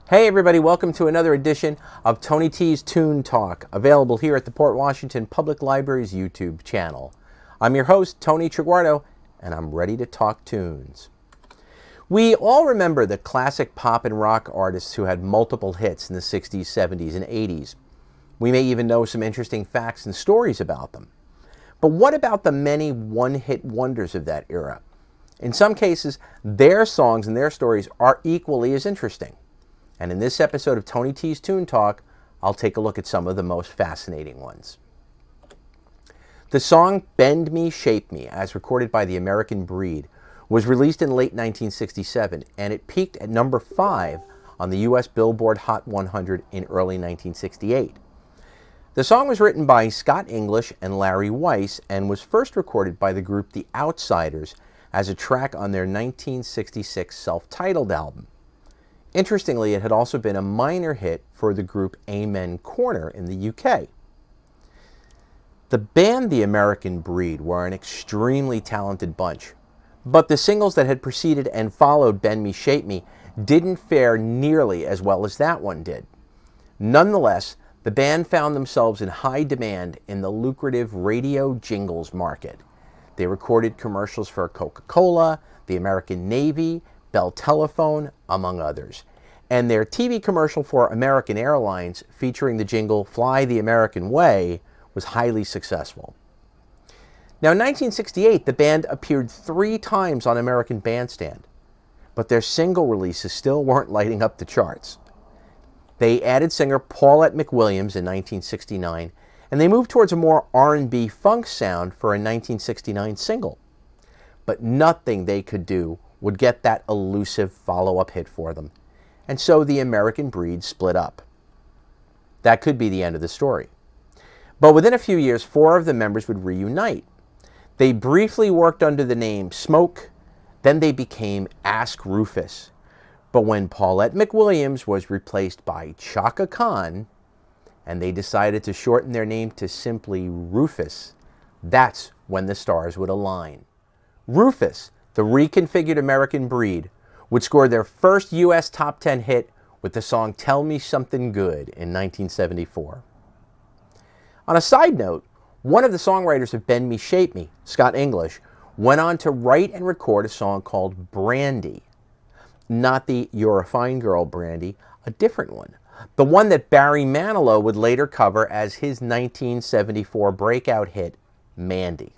Hey everybody, welcome to another edition of Tony T's Tune Talk, available here at the Port Washington Public Library's YouTube channel. I'm your host, Tony Traguardo, and I'm ready to talk tunes. We all remember the classic pop and rock artists who had multiple hits in the 60s, 70s, and 80s. We may even know some interesting facts and stories about them. But what about the many one-hit wonders of that era? In some cases, their songs and their stories are equally as interesting. And in this episode of Tony T's Tune Talk, I'll take a look at some of the most fascinating ones. The song Bend Me, Shape Me, as recorded by the American Breed, was released in late 1967, and it peaked at number 5 on the U.S. Billboard Hot 100 in early 1968. The song was written by Scott English and Larry Weiss and was first recorded by the group The Outsiders as a track on their 1966 self-titled album. Interestingly, it had also been a minor hit for the group Amen Corner in the UK. The band The American Breed were an extremely talented bunch, but the singles that had preceded and followed Bend Me, Shape Me didn't fare nearly as well as that one did. Nonetheless, the band found themselves in high demand in the lucrative radio jingles market. They recorded commercials for Coca-Cola, the American Navy, Bell Telephone, among others. And their TV commercial for American Airlines featuring the jingle Fly the American Way was highly successful. Now in 1968, the band appeared 3 times on American Bandstand, but their single releases still weren't lighting up the charts. They added singer Paulette McWilliams in 1969, and they moved towards a more R&B funk sound for a 1969 single. But nothing they could do would get that elusive follow-up hit for them. And so the American Breed split up. That could be the end of the story. But within a few years, 4 of the members would reunite. They briefly worked under the name Smoke, then they became Ask Rufus. But when Paulette McWilliams was replaced by Chaka Khan, and they decided to shorten their name to simply Rufus, that's when the stars would align. Rufus, the reconfigured American Breed, would score their first U.S. top 10 hit with the song Tell Me Something Good in 1974. On a side note, one of the songwriters of Bend Me, Shape Me, Scott English, went on to write and record a song called Brandy. Not the You're a Fine Girl Brandy, a different one. The one that Barry Manilow would later cover as his 1974 breakout hit, Mandy.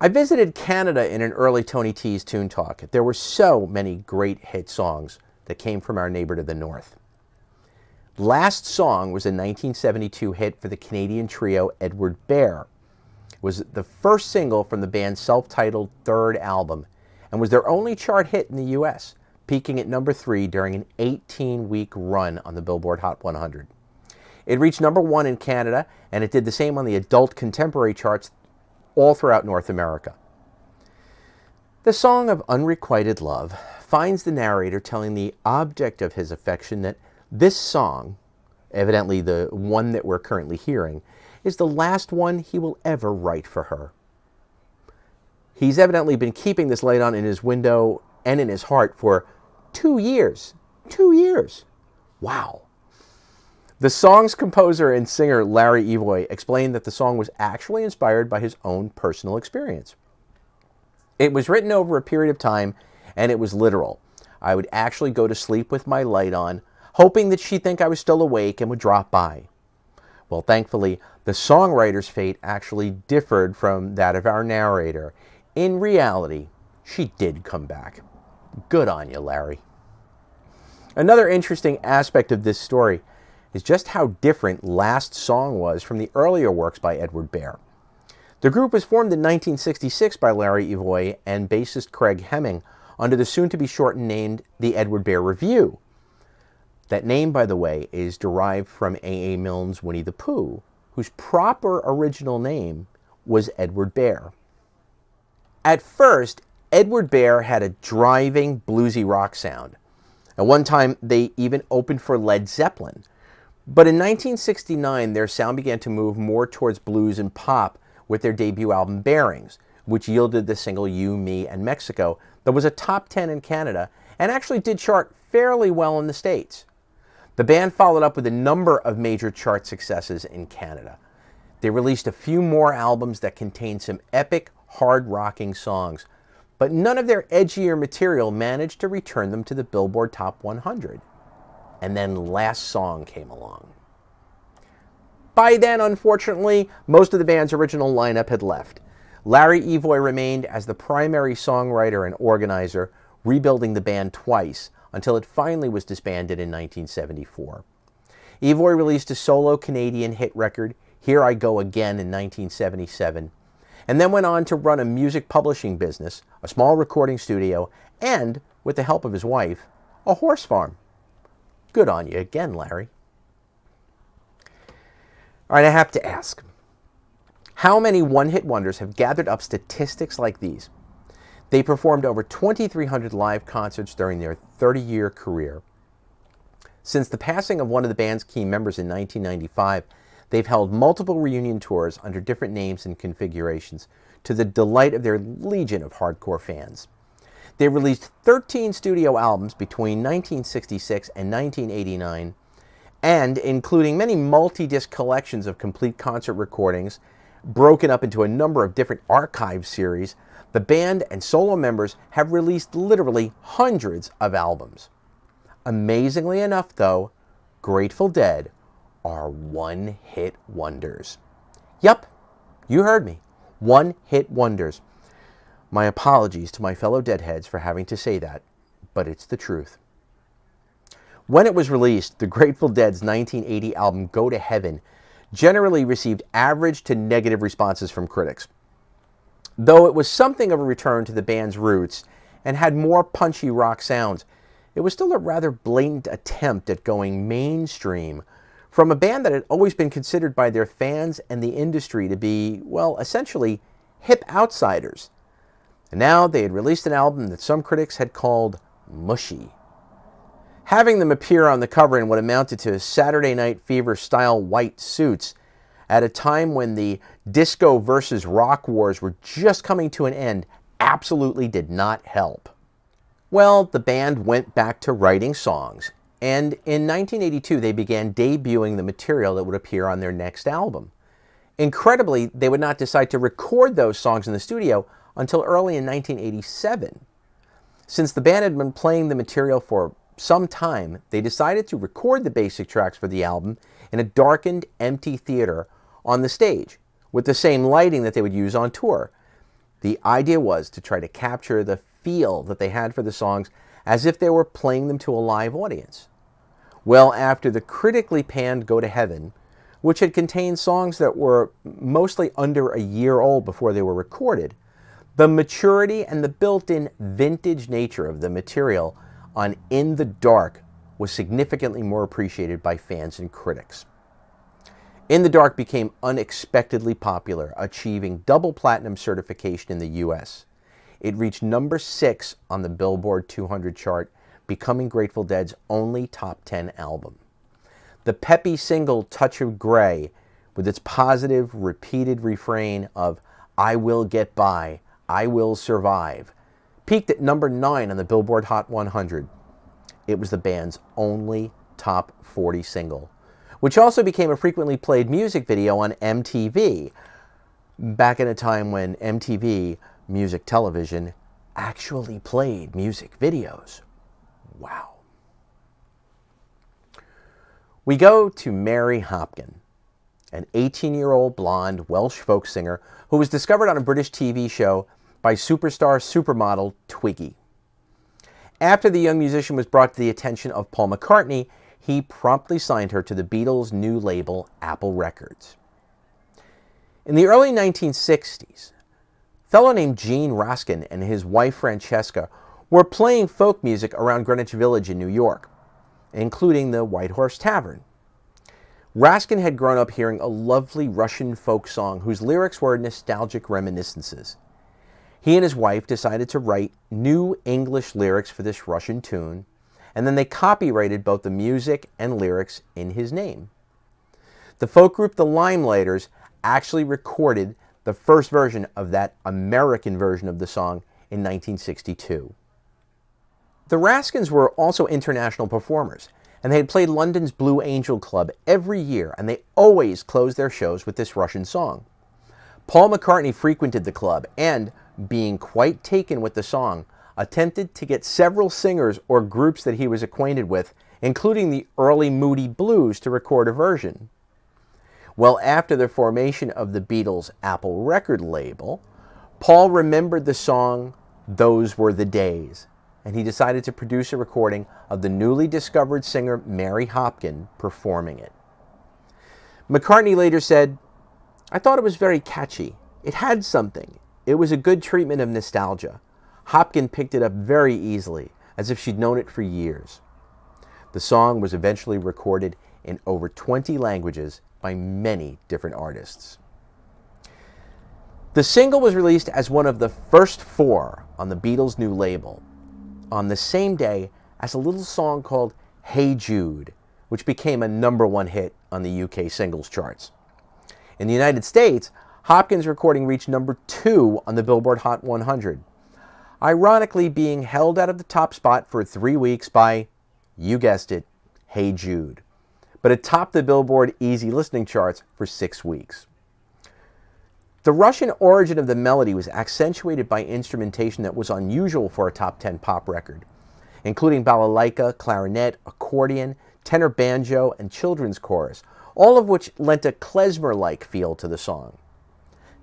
I visited Canada in an early Tony T's Tune Talk. There were so many great hit songs that came from our neighbor to the north. Last Song was a 1972 hit for the Canadian trio Edward Bear. It was the first single from the band's self-titled third album and was their only chart hit in the U.S., peaking at number 3 during an 18-week run on the Billboard Hot 100. It reached number 1 in Canada, and it did the same on the adult contemporary charts all throughout North America. The song of unrequited love finds the narrator telling the object of his affection that this song, evidently the one that we're currently hearing, is the last one he will ever write for her. He's evidently been keeping this light on in his window and in his heart for 2 years. 2 years. Wow. The song's composer and singer Larry Evoy explained that the song was actually inspired by his own personal experience. It was written over a period of time, and it was literal. I would actually go to sleep with my light on, hoping that she'd think I was still awake and would drop by. Well, thankfully, the songwriter's fate actually differed from that of our narrator. In reality, she did come back. Good on you, Larry. Another interesting aspect of this story is just how different Last Song was from the earlier works by Edward Bear. The group was formed in 1966 by Larry Evoy and bassist Craig Hemming under the soon-to-be shortened name The Edward Bear Review. That name, by the way, is derived from A. A. Milne's Winnie the Pooh, whose proper original name was Edward Bear. At first, Edward Bear had a driving, bluesy rock sound. At one time, they even opened for Led Zeppelin. But in 1969, their sound began to move more towards blues and pop with their debut album Bearings, which yielded the single You, Me, and Mexico that was a top 10 in Canada and actually did chart fairly well in the States. The band followed up with a number of major chart successes in Canada. They released a few more albums that contained some epic, hard-rocking songs, but none of their edgier material managed to return them to the Billboard Top 100. And then Last Song came along. By then, unfortunately, most of the band's original lineup had left. Larry Evoy remained as the primary songwriter and organizer, rebuilding the band twice until it finally was disbanded in 1974. Evoy released a solo Canadian hit record, Here I Go Again, in 1977, and then went on to run a music publishing business, a small recording studio, and, with the help of his wife, a horse farm. Good on you again, Larry. All right, I have to ask, how many one-hit wonders have gathered up statistics like these? They performed over 2,300 live concerts during their 30-year career. Since the passing of one of the band's key members in 1995, they've held multiple reunion tours under different names and configurations, to the delight of their legion of hardcore fans. They released 13 studio albums between 1966 and 1989, and including many multi-disc collections of complete concert recordings, broken up into a number of different archive series, the band and solo members have released literally hundreds of albums. Amazingly enough, though, Grateful Dead are one-hit wonders. Yup, you heard me. One-hit wonders. My apologies to my fellow Deadheads for having to say that, but it's the truth. When it was released, the Grateful Dead's 1980 album Go to Heaven generally received average to negative responses from critics. Though it was something of a return to the band's roots and had more punchy rock sounds, it was still a rather blatant attempt at going mainstream from a band that had always been considered by their fans and the industry to be, well, essentially hip outsiders. And now they had released an album that some critics had called mushy. Having them appear on the cover in what amounted to Saturday Night Fever-style white suits at a time when the disco versus rock wars were just coming to an end absolutely did not help. Well, the band went back to writing songs, and in 1982 they began debuting the material that would appear on their next album. Incredibly, they would not decide to record those songs in the studio until early in 1987. Since the band had been playing the material for some time, they decided to record the basic tracks for the album in a darkened, empty theater on the stage, with the same lighting that they would use on tour. The idea was to try to capture the feel that they had for the songs as if they were playing them to a live audience. Well, after the critically panned Go to Heaven, which had contained songs that were mostly under a year old before they were recorded, the maturity and the built-in vintage nature of the material on In the Dark was significantly more appreciated by fans and critics. In the Dark became unexpectedly popular, achieving double platinum certification in the US. It reached number 6 on the Billboard 200 chart, becoming Grateful Dead's only top 10 album. The peppy single Touch of Grey, with its positive, repeated refrain of I will get by, I will survive, peaked at number 9 on the Billboard Hot 100. It was the band's only top 40 single, which also became a frequently played music video on MTV, back in a time when MTV, music television, actually played music videos. Wow. We go to Mary Hopkin, an 18-year-old blonde Welsh folk singer who was discovered on a British TV show by superstar supermodel Twiggy. After the young musician was brought to the attention of Paul McCartney, he promptly signed her to the Beatles' new label, Apple Records. In the early 1960s, a fellow named Gene Raskin and his wife Francesca were playing folk music around Greenwich Village in New York, including the White Horse Tavern. Raskin had grown up hearing a lovely Russian folk song whose lyrics were nostalgic reminiscences. He and his wife decided to write new English lyrics for this Russian tune, and then they copyrighted both the music and lyrics in his name. The folk group The Limelighters actually recorded the first version of that American version of the song in 1962. The Raskins were also international performers, and they had played London's Blue Angel Club every year, and they always closed their shows with this Russian song. Paul McCartney frequented the club and, being quite taken with the song, attempted to get several singers or groups that he was acquainted with, including the early Moody Blues, to record a version. Well, after the formation of the Beatles' Apple record label, Paul remembered the song "Those Were the Days," and he decided to produce a recording of the newly discovered singer Mary Hopkin performing it. McCartney later said, "I thought it was very catchy. It had something. It was a good treatment of nostalgia. Hopkin picked it up very easily, as if she'd known it for years." The song was eventually recorded in over 20 languages by many different artists. The single was released as one of the first 4 on the Beatles' new label, on the same day as a little song called "Hey Jude," which became a #1 hit on the UK singles charts. In the United States, Hopkins' recording reached #2 on the Billboard Hot 100, ironically being held out of the top spot for 3 weeks by, you guessed it, "Hey Jude." But it topped the Billboard Easy Listening charts for 6 weeks. The Russian origin of the melody was accentuated by instrumentation that was unusual for a top 10 pop record, including balalaika, clarinet, accordion, tenor banjo, and children's chorus, all of which lent a klezmer-like feel to the song.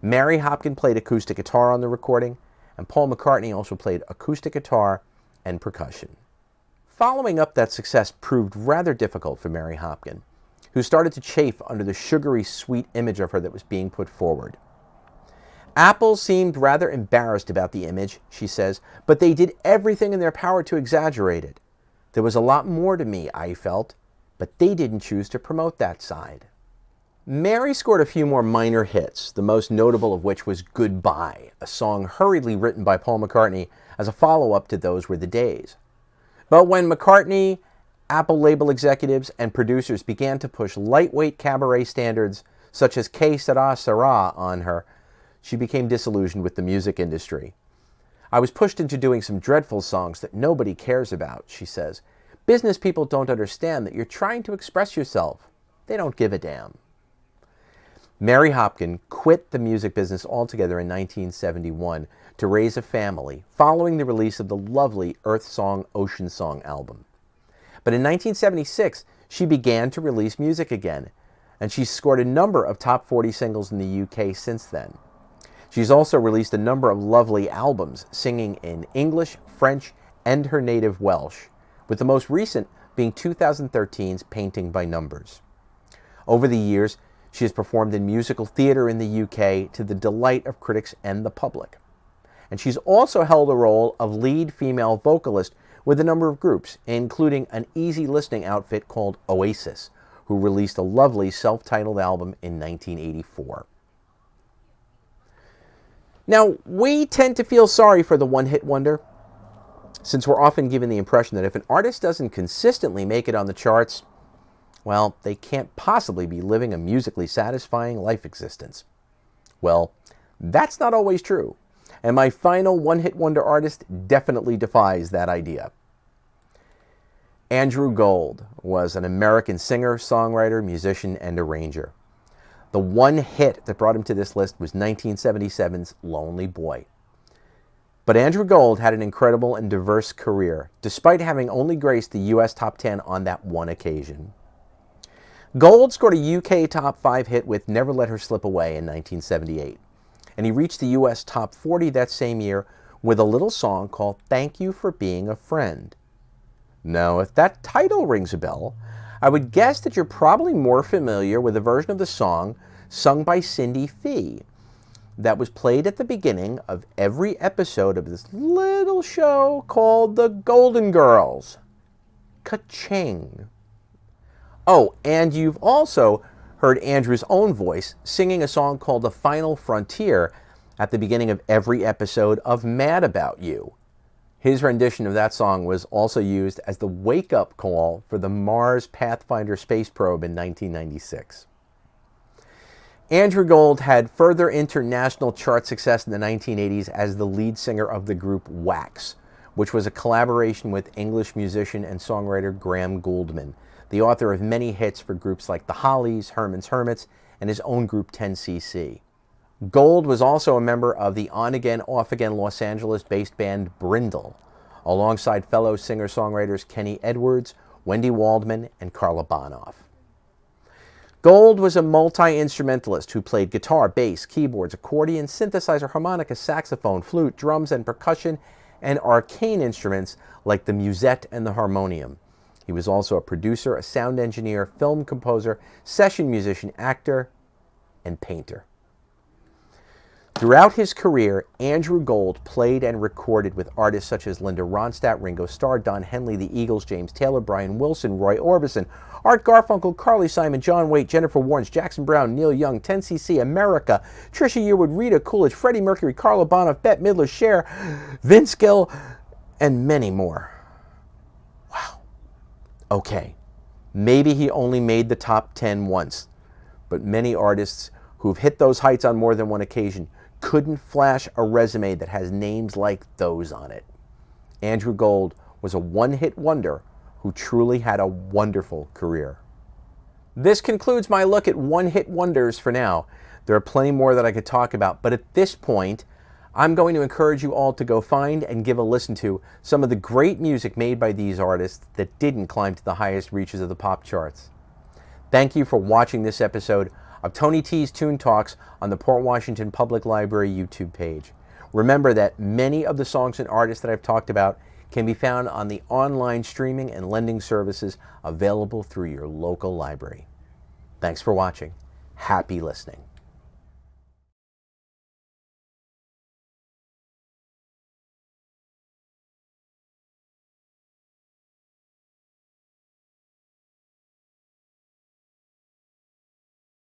Mary Hopkin played acoustic guitar on the recording, and Paul McCartney also played acoustic guitar and percussion. Following up that success proved rather difficult for Mary Hopkin, who started to chafe under the sugary sweet image of her that was being put forward. Apple seemed rather embarrassed about the image, she says, but they did everything in their power to exaggerate it. There was a lot more to me, I felt, but they didn't choose to promote that side. Mary scored a few more minor hits, the most notable of which was "Goodbye," a song hurriedly written by Paul McCartney as a follow-up to "Those Were the Days." But when McCartney, Apple label executives, and producers began to push lightweight cabaret standards such as "Que Sera Sera" on her, she became disillusioned with the music industry. "I was pushed into doing some dreadful songs that nobody cares about," she says. "Business people don't understand that you're trying to express yourself. They don't give a damn." Mary Hopkin quit the music business altogether in 1971 to raise a family following the release of the lovely Earth Song, Ocean Song album. But in 1976, she began to release music again, and she's scored a number of top 40 singles in the UK since then. She's also released a number of lovely albums, singing in English, French, and her native Welsh, with the most recent being 2013's Painting by Numbers. Over the years, she has performed in musical theater in the UK to the delight of critics and the public. And she's also held the role of lead female vocalist with a number of groups, including an easy listening outfit called Oasis, who released a lovely self-titled album in 1984. Now, we tend to feel sorry for the one-hit wonder, since we're often given the impression that if an artist doesn't consistently make it on the charts, well, they can't possibly be living a musically satisfying life existence. Well, that's not always true, and my final one-hit wonder artist definitely defies that idea. Andrew Gold was an American singer, songwriter, musician, and arranger. The one hit that brought him to this list was 1977's Lonely Boy. But Andrew Gold had an incredible and diverse career, despite having only graced the U.S. top 10 on that one occasion. Gold scored a UK top 5 hit with Never Let Her Slip Away in 1978, and he reached the U.S. top 40 that same year with a little song called Thank You for Being a Friend. Now, if that title rings a bell, I would guess that you're probably more familiar with a version of the song sung by Cindy Fee that was played at the beginning of every episode of this little show called The Golden Girls. Ka-ching. Oh, and you've also heard Andrew's own voice singing a song called The Final Frontier at the beginning of every episode of Mad About You. His rendition of that song was also used as the wake-up call for the Mars Pathfinder space probe in 1996. Andrew Gold had further international chart success in the 1980s as the lead singer of the group Wax, which was a collaboration with English musician and songwriter Graham Gouldman, the author of many hits for groups like The Hollies, Herman's Hermits, and his own group 10cc. Gold was also a member of the on-again, off-again Los Angeles-based band Brindle, alongside fellow singer-songwriters Kenny Edwards, Wendy Waldman, and Carla Bonoff. Gold was a multi-instrumentalist who played guitar, bass, keyboards, accordion, synthesizer, harmonica, saxophone, flute, drums, and percussion, and arcane instruments like the musette and the harmonium. He was also a producer, a sound engineer, film composer, session musician, actor, and painter. Throughout his career, Andrew Gold played and recorded with artists such as Linda Ronstadt, Ringo Starr, Don Henley, the Eagles, James Taylor, Brian Wilson, Roy Orbison, Art Garfunkel, Carly Simon, John Waite, Jennifer Warnes, Jackson Browne, Neil Young, 10cc, America, Trisha Yearwood, Rita Coolidge, Freddie Mercury, Carla Bonoff, Bette Midler, Cher, Vince Gill, and many more. Wow. Okay, maybe he only made the top 10 once, but many artists who've hit those heights on more than one occasion couldn't flash a resume that has names like those on it. Andrew Gold was a one-hit wonder who truly had a wonderful career. This concludes my look at one-hit wonders for now. There are plenty more that I could talk about, but at this point, I'm going to encourage you all to go find and give a listen to some of the great music made by these artists that didn't climb to the highest reaches of the pop charts. Thank you for watching this episode of Tony T's Tune Talks on the Port Washington Public Library YouTube page. Remember that many of the songs and artists that I've talked about can be found on the online streaming and lending services available through your local library. Thanks for watching. Happy listening.